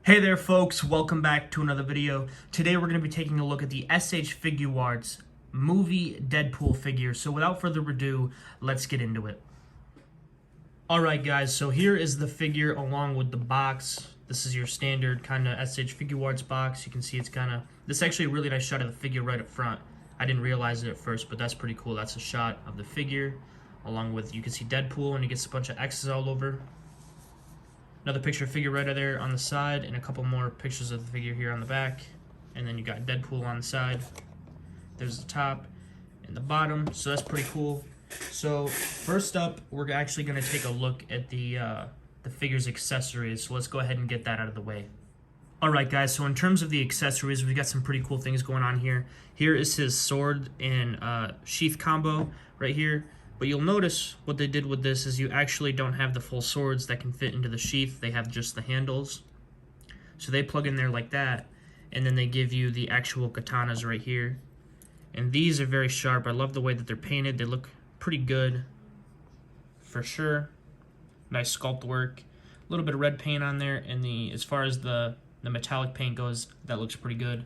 Hey there folks, welcome back to another video. Today we're going to be taking a look at the SH Figuarts movie Deadpool figure. So without further ado, let's get into it. Alright guys, so here is the figure along with the box. This is your standard kind of SH Figuarts box. You can see it's kind of, this is actually a really nice shot of the figure right up front. I didn't realize it at first, but that's pretty cool. That's a shot of the figure along with, you can see Deadpool and he gets a bunch of X's all over. Another picture of figure right there on the side, and a couple more pictures of the figure here on the back. And then you got Deadpool on the side. There's the top and the bottom, so that's pretty cool. So first up, we're actually going to take a look at the figure's accessories. So let's go ahead and get that out of the way. Alright guys, so in terms of the accessories, we've got some pretty cool things going on here. Here is his sword and sheath combo right here. But you'll notice what they did with this is you actually don't have the full swords that can fit into the sheath. They have just the handles. So they plug in there like that, and then they give you the actual katanas right here. And these are very sharp. I love the way that they're painted. They look pretty good for sure. Nice sculpt work. A little bit of red paint on there, and as far as the metallic paint goes, that looks pretty good.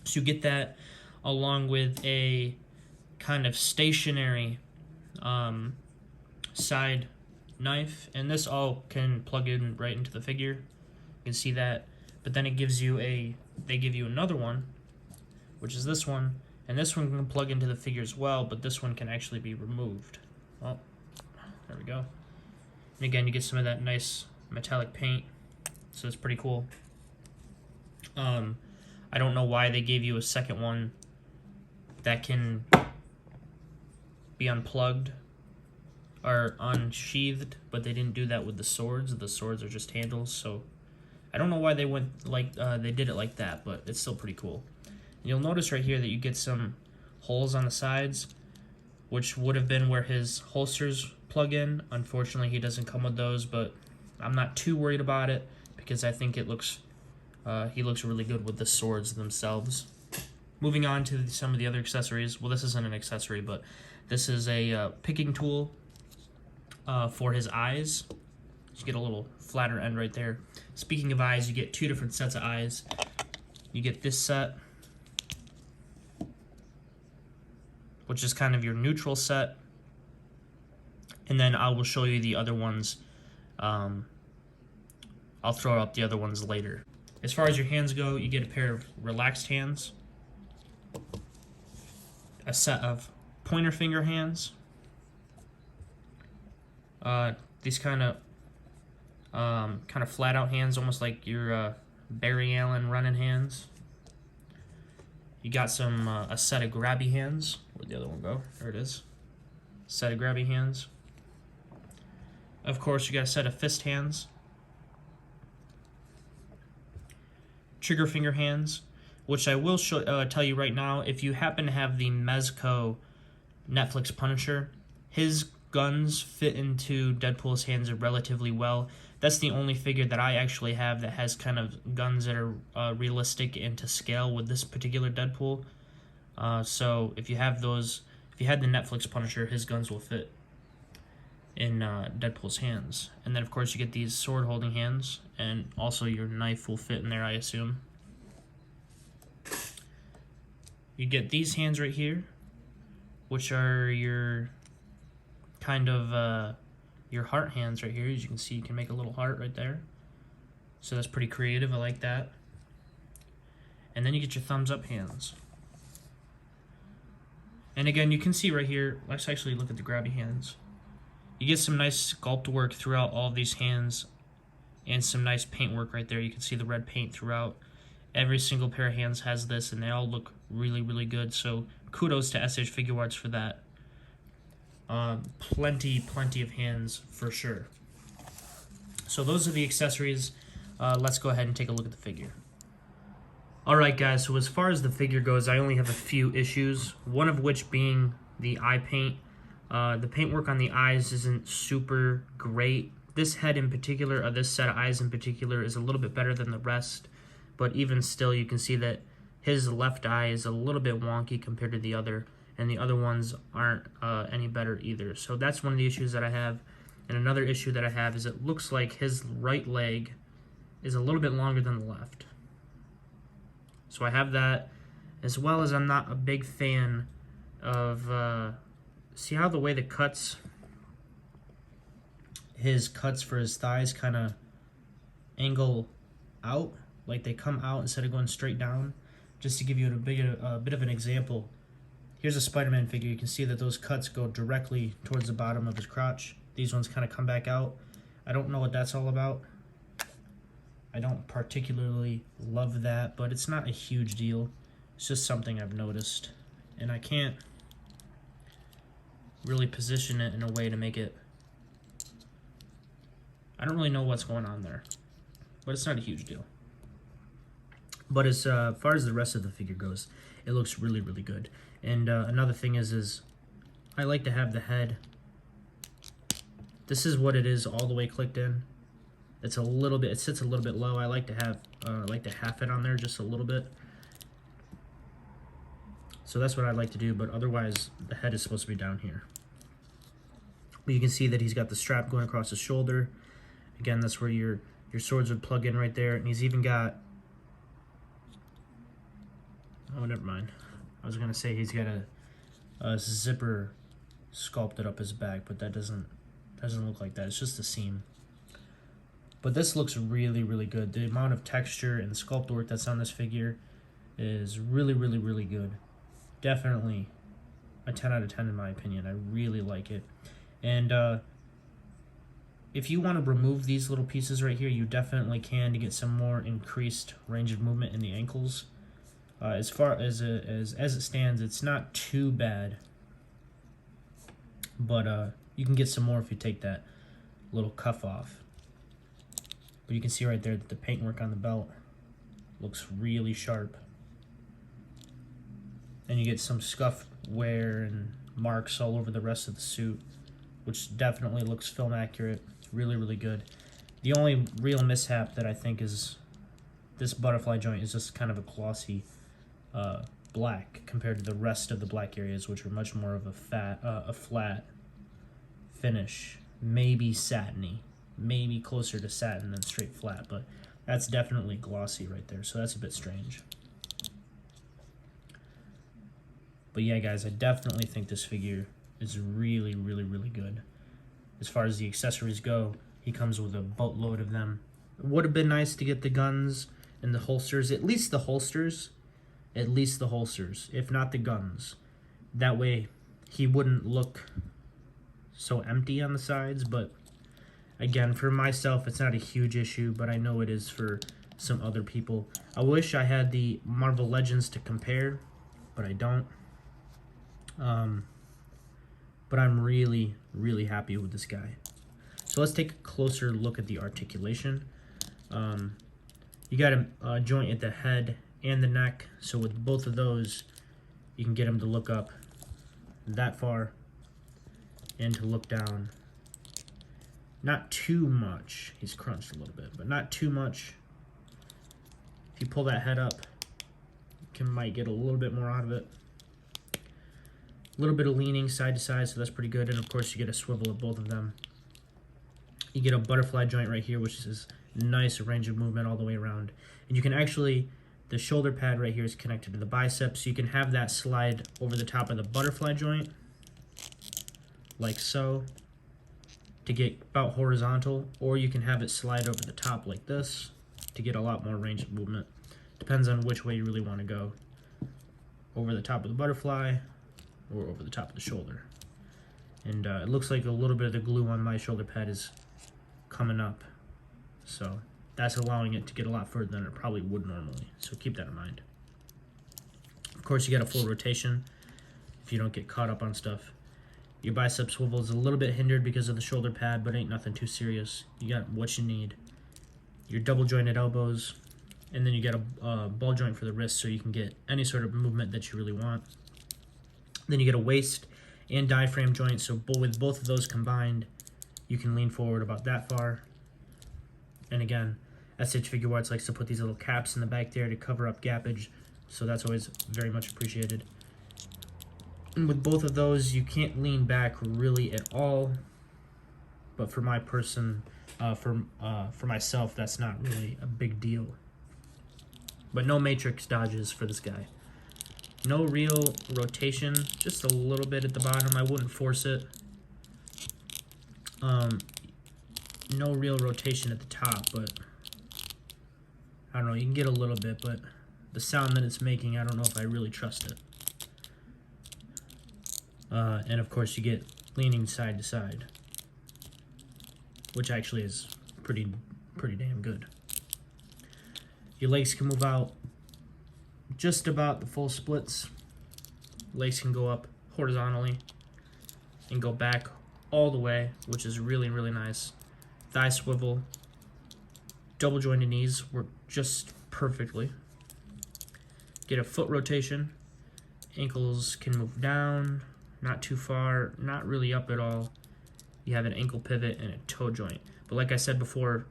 So you get that along with a kind of stationary side knife, and this all can plug in right into the figure. You can see that, but then it gives you they give you another one, which is this one, and this one can plug into the figure as well, but this one can actually be removed. Oh, there we go. And again, you get some of that nice metallic paint, so it's pretty cool. I don't know why they gave you a second one that can be unplugged or unsheathed, but they didn't do that with the swords. The swords are just handles, so I don't know why they went like they did it like that, but it's still pretty cool. And you'll notice right here that you get some holes on the sides, which would have been where his holsters plug in. Unfortunately, he doesn't come with those, but I'm not too worried about it because I think it looks he looks really good with the swords themselves. Moving on to some of the other accessories. Well, this isn't an accessory, but this is a picking tool for his eyes. You get a little flatter end right there. Speaking of eyes, you get two different sets of eyes. You get this set, which is kind of your neutral set. And then I will show you the other ones. I'll throw up the other ones later. As far as your hands go, you get a pair of relaxed hands, a set of pointer finger hands, these kind of flat out hands, almost like your Barry Allen running hands. You got some a set of grabby hands. Where'd the other one go? There it is. Set of grabby hands. Of course, you got a set of fist hands, trigger finger hands, which I will tell you right now, if you happen to have the Mezco Netflix Punisher, his guns fit into Deadpool's hands relatively well. That's the only figure that I actually have that has kind of guns that are realistic and to scale with this particular Deadpool. So if you have those, if you had the Netflix Punisher, his guns will fit in Deadpool's hands. And then of course you get these sword holding hands, and also your knife will fit in there, I assume. You get these hands right here, which are your kind of your heart hands right here. As you can see, you can make a little heart right there. So that's pretty creative. I like that. And then you get your thumbs up hands. And again, you can see right here, let's actually look at the grabby hands. You get some nice sculpt work throughout all of these hands and some nice paint work right there. You can see the red paint throughout. Every single pair of hands has this, and they all look really, really good. So kudos to SH Figuarts for that. Plenty of hands for sure. So those are the accessories. Let's go ahead and take a look at the figure. Alright guys, so as far as the figure goes, I only have a few issues. One of which being the eye paint. The paintwork on the eyes isn't super great. This head in particular, or this set of eyes in particular, is a little bit better than the rest. But even still, you can see that his left eye is a little bit wonky compared to the other, and the other ones aren't any better either. So that's one of the issues that I have. And another issue that I have is it looks like his right leg is a little bit longer than the left. So I have that, as well as I'm not a big fan of, see how the way the cuts, his cuts for his thighs kind of angle out, like they come out instead of going straight down. Just to give you a bit of an example, here's a Spider-Man figure. You can see that those cuts go directly towards the bottom of his crotch. These ones kind of come back out. I don't know what that's all about. I don't particularly love that, but it's not a huge deal. It's just something I've noticed, and I can't really position it in a way to make it... I don't really know what's going on there, but it's not a huge deal. But as far as the rest of the figure goes, it looks really, really good. And another thing is I like to have the head. This is what it is all the way clicked in. It's a little bit, it sits a little bit low. I like to have half it on there just a little bit. So that's what I like to do, but otherwise the head is supposed to be down here. But you can see that he's got the strap going across his shoulder. Again, that's where your swords would plug in right there. And he's even got, oh, never mind. I was gonna say he's got a zipper sculpted up his back, but that doesn't look like that. It's just a seam. But this looks really, really good. The amount of texture and sculpt work that's on this figure is really, really, really good. Definitely a 10 out of 10 in my opinion. I really like it. And if you want to remove these little pieces right here, you definitely can to get some more increased range of movement in the ankles. As far as it stands, it's not too bad, but you can get some more if you take that little cuff off. But you can see right there that the paintwork on the belt looks really sharp, and you get some scuff wear and marks all over the rest of the suit, which definitely looks film accurate. Really, really good. The only real mishap that I think is this butterfly joint is just kind of a glossy black compared to the rest of the black areas, which are much more of a flat finish, maybe satiny, maybe closer to satin than straight flat, but that's definitely glossy right there, so that's a bit strange. But yeah, guys, I definitely think this figure is really, really, really good. As far as the accessories go, he comes with a boatload of them. It would have been nice to get the guns and the holsters, at least the holsters, if not the guns. That way he wouldn't look so empty on the sides, but again, for myself, it's not a huge issue, but I know it is for some other people. I wish I had the Marvel Legends to compare, but I don't. But I'm really, really happy with this guy. So let's take a closer look at the articulation. You got a joint at the head and the neck, so with both of those, you can get him to look up that far and to look down. Not too much. He's crunched a little bit, but not too much. If you pull that head up, you might get a little bit more out of it. A little bit of leaning side to side, so that's pretty good. And of course, you get a swivel of both of them. You get a butterfly joint right here, which is nice range of movement all the way around. And you can actually, the shoulder pad right here is connected to the bicep, so you can have that slide over the top of the butterfly joint, like so, to get about horizontal, or you can have it slide over the top like this to get a lot more range of movement. Depends on which way you really want to go. Over the top of the butterfly, or over the top of the shoulder. And it looks like a little bit of the glue on my shoulder pad is coming up, so that's allowing it to get a lot further than it probably would normally, so keep that in mind. Of course, you got a full rotation if you don't get caught up on stuff. Your bicep swivel is a little bit hindered because of the shoulder pad, but ain't nothing too serious. You got what you need. Your double jointed elbows, and then you get a ball joint for the wrist, so you can get any sort of movement that you really want. Then you get a waist and diaphragm joint, so with both of those combined, you can lean forward about that far. And again, SH Figuarts likes to put these little caps in the back there to cover up gappage, so that's always very much appreciated. And with both of those, you can't lean back really at all. but for my person, for myself, that's not really a big deal. But no matrix dodges for this guy. No real rotation, just a little bit at the bottom. I wouldn't force it. No real rotation at the top, but I don't know, you can get a little bit, but the sound that it's making, I don't know if I really trust it. And of course you get leaning side to side, which actually is pretty damn good. Your legs can move out just about the full splits. Legs can go up horizontally and go back all the way, which is really nice. Thigh swivel. Double jointed knees work just perfectly. Get a foot rotation. Ankles can move down, not too far, not really up at all. You have an ankle pivot and a toe joint. But like I said before,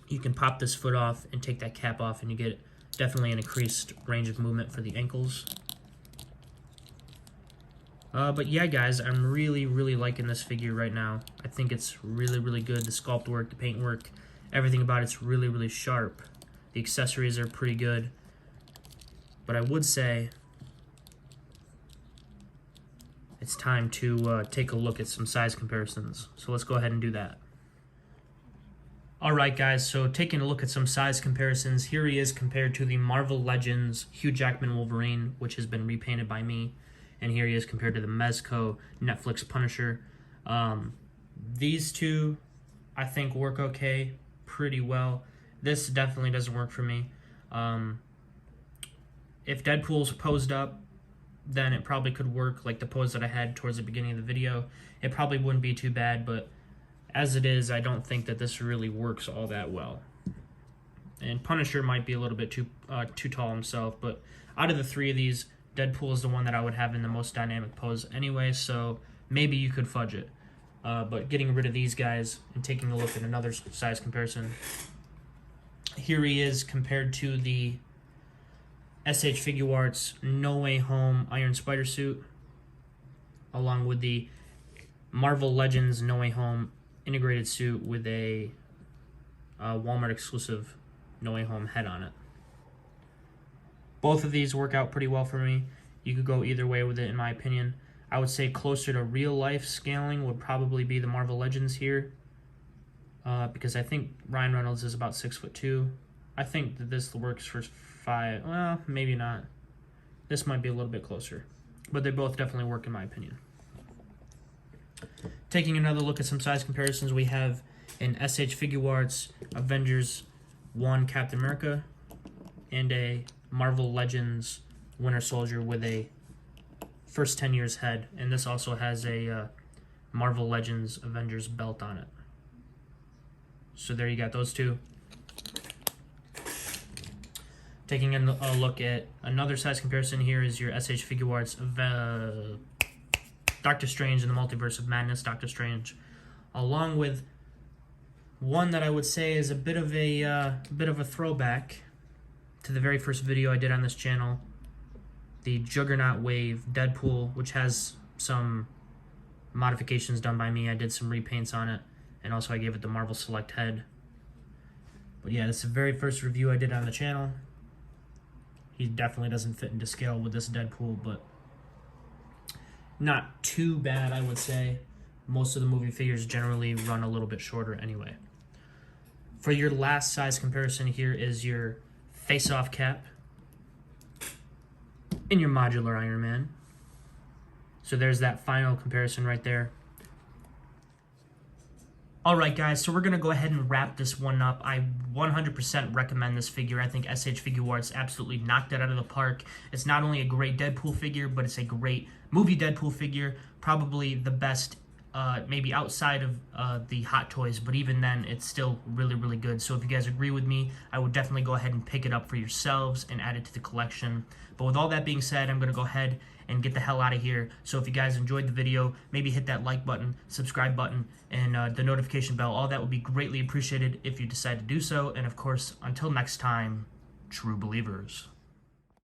you can pop this foot off and take that cap off, and you get definitely an increased range of movement for the ankles. But yeah, guys, I'm really liking this figure right now. I think it's really good. The sculpt work, the paint work, everything about it's really sharp. The accessories are pretty good. But I would say it's time to take a look at some size comparisons. So let's go ahead and do that. Alright guys, so taking a look at some size comparisons, here he is compared to the Marvel Legends Hugh Jackman Wolverine, which has been repainted by me. And here he is compared to the Mezco Netflix Punisher. These two, I think, work okay, pretty well. This definitely doesn't work for me. If Deadpool's posed up, then it probably could work, like the pose that I had towards the beginning of the video. It probably wouldn't be too bad, but as it is, I don't think that this really works all that well. And Punisher might be a little bit too tall himself, but out of the three of these, Deadpool is the one that I would have in the most dynamic pose anyway, so maybe you could fudge it. But getting rid of these guys and taking a look at another size comparison, here he is compared to the SH Figuarts No Way Home Iron Spider suit, along with the Marvel Legends No Way Home integrated suit with a Walmart exclusive No Way Home head on it. Both of these work out pretty well for me. You could go either way with it, in my opinion. I would say closer to real life scaling would probably be the Marvel Legends here, because I think Ryan Reynolds is about 6'2". I think that this works for 5. Well, maybe not. This might be a little bit closer, but they both definitely work in my opinion. Taking another look at some size comparisons, we have an SH Figuarts Avengers 1 Captain America and a Marvel Legends Winter Soldier with a first 10 years head, and this also has a Marvel Legends Avengers belt on it. So there you got those two. Taking a look at another size comparison, here is your SH Figuarts Doctor Strange in the Multiverse of Madness, Doctor Strange, along with one that I would say is a bit of a throwback to the very first video I did on this channel, the Juggernaut Wave Deadpool, which has some modifications done by me. I did some repaints on it, and also I gave it the Marvel Select head. But yeah, this is the very first review I did on the channel. He definitely doesn't fit into scale with this Deadpool, but not too bad, I would say. Most of the movie figures generally run a little bit shorter anyway. For your last size comparison, here is your face-off cap in your modular Iron Man. So there's that final comparison right there. Alright guys, so we're going to go ahead and wrap this one up. I 100% recommend this figure. I think SH Figuarts absolutely knocked it out of the park. It's not only a great Deadpool figure, but it's a great movie Deadpool figure. Probably the best, maybe outside of the Hot Toys, but even then, it's still really good. So if you guys agree with me, I would definitely go ahead and pick it up for yourselves and add it to the collection. But with all that being said, I'm going to go ahead and get the hell out of here. So if you guys enjoyed the video, maybe hit that like button, subscribe button, and the notification bell. All that would be greatly appreciated if you decide to do so. And of course, until next time, true believers.